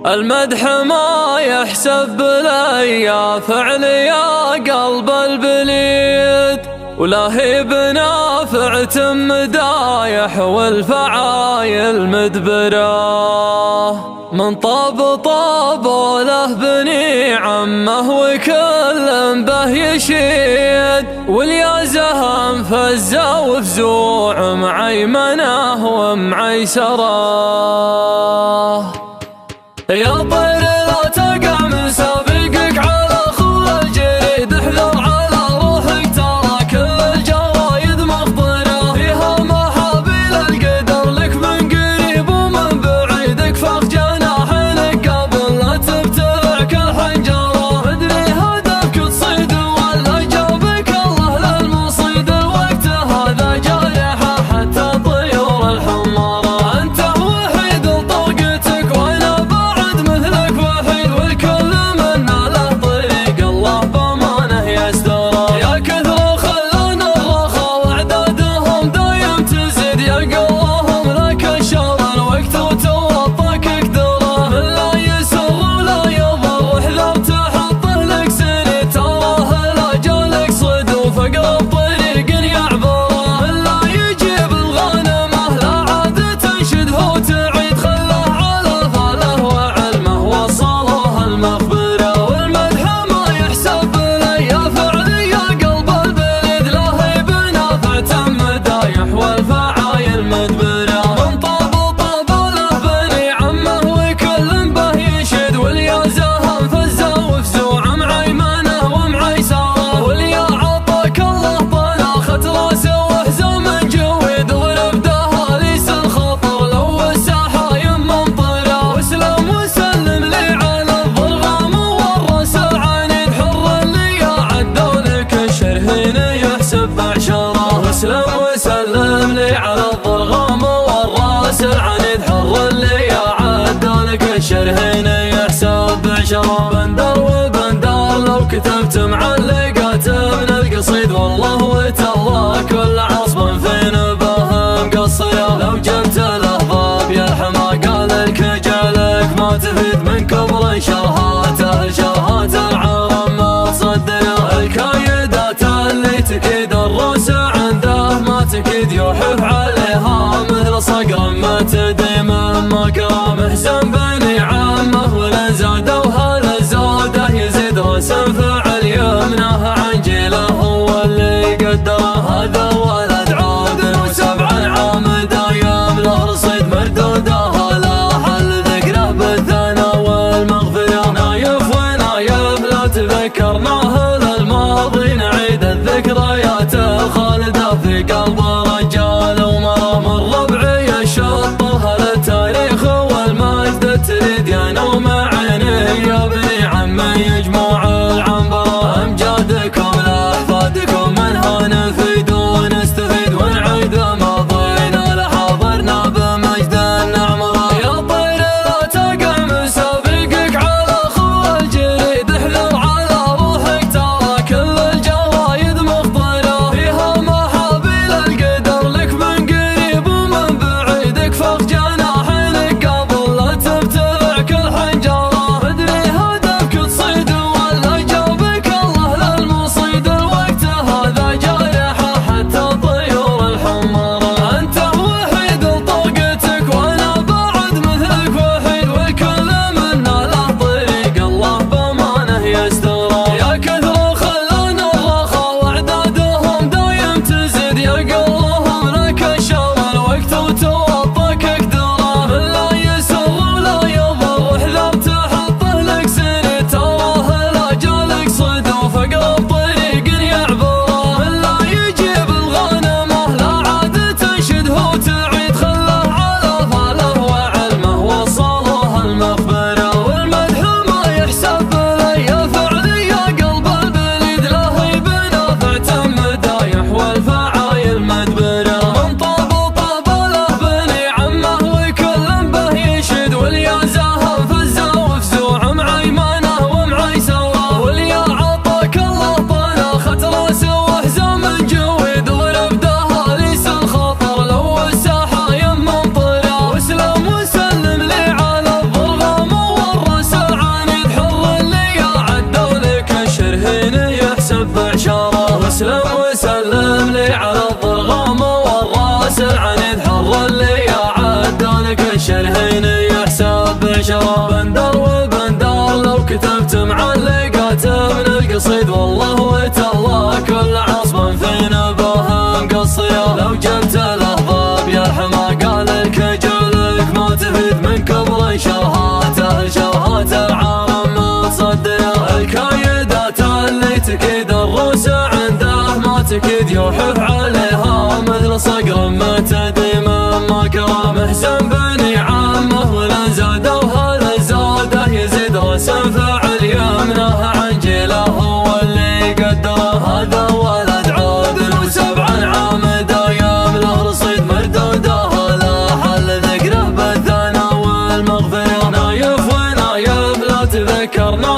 المدح ما يحسب بليا فعل يا قلب البليد، ولا هي بنافع مدايح والفعايل مدبره. من طاب وله بني عمه وكل به يشيد، واليا زهم فزا وفزوع معيمنه ومعيسره. يا طير لا تقع من سابقك على اخو الجريد، احذر على روحك ترى كل الجرايد مخضره، فيها محابيل القدر لك من قريب ومن بعيد، اكفخ جناحك قبل لا تبتلع كالحنجره. مدري هدفك تصيد ولا جابك الله للمصيد، الوقت هذا جارحه حتى طيور الحماره. انت وحيد لطرقتك وانا مثلك وحيد، والكل منا له طريق الله بامانه يستره. يا كثر خلان الرخا واعدادهم دايم تزيد، يا قواهم لك الشر الوقت وتوطك قدره. من لا يسر ولا يضر واحذر تحطه لك سنيد، تراه لا جالك صد وفقر بطريق يعبره. من لا يجيب الغنمه لا عاد تنشده وتعيد، خله على فاله وعلمه وصله المخبره. والمدح ما يحسب ليا فعل يا قلب البليد، لا هي بنافع مدايح والفعايل مدبره. من طاب له بني عمه وكل به يشد، واليا زهم فزا وفزوع معيمنه ومعيسره. واليا عطاك الله طلاخة راسه وحزام من جويد، ضرب دهاليس الخطر لو الساحه ممطره. واسلم وسلم لي على الضرغام والراس العنيد، حر اللي عدوا لك الشرهين يحسب بعشره. واسلم وسلم لي على الضرغام والراس العنيد، حر اللي عدوا لك الشرهين يحسب بعشره. بندر وبندر لو كتبت معلقات من القصيد، والله وتالله كل عصب في نبه مقصره. لو جبت الاهضاب يا الحما قال لك جالك ما تفيد، من كبر شرهاته شرهات العرم ما تصدره. الكايدات اللي تكيد الروس عنده ما تكيد، يوحف عليها مثل صقر ما تديم مكره. محزن بني عمه ولا زادوها للزوده، يزيد رسم فعل يمنه عن جيله هو اللي قدره. هذا ولد عود وسبع عام دايم له رصيد، مردوده لا حل ذكره بالثنا والمغفره. نايف ونايف لا تذكرناه للماضي، نعيد الذكريات الخالده في قلب رجال ومرا. من ربعي الشطها للتاريخ والمجد تريد، يا نوم عيني يا بني عمي يجمع العنبره. امجادكم لاحفادكم منها نفيد ونستفيد، ونعيد ماضينا لحاضرنا بمجد نعمره. يا طير لا تقع من سابقك على اخو الجريد، احذر على روحك ترى كل الجرايد مخضره. فيها محابيل القدر لك من قريب ومن بعيد، اكفخ جناحك قبل لا تبتلع كالحنجره. نشره. بندر وبندر لو كتبت معلقات من القصيد والله وتالله كل عصب فينا به مقصيه. لو جبت له ضب يا حما قال لك جلك ما تفيد من كبر شرهاته شرهات العالم متصديه. الكايدات اللي تكيد الروس عنده ما تكيد يوحف عليها مثل صقر ما تدري مما كرا. محسن بني عمه ولا زاده وهذا زاده يزيد رسم فعل يمنه عن جيله هو اللي قدره. هذا ولد عود وسبع عام دايم له رصيد مردوده لا حل ذكره بالثنا والمغفره. نايف ونايف لا تذكرنا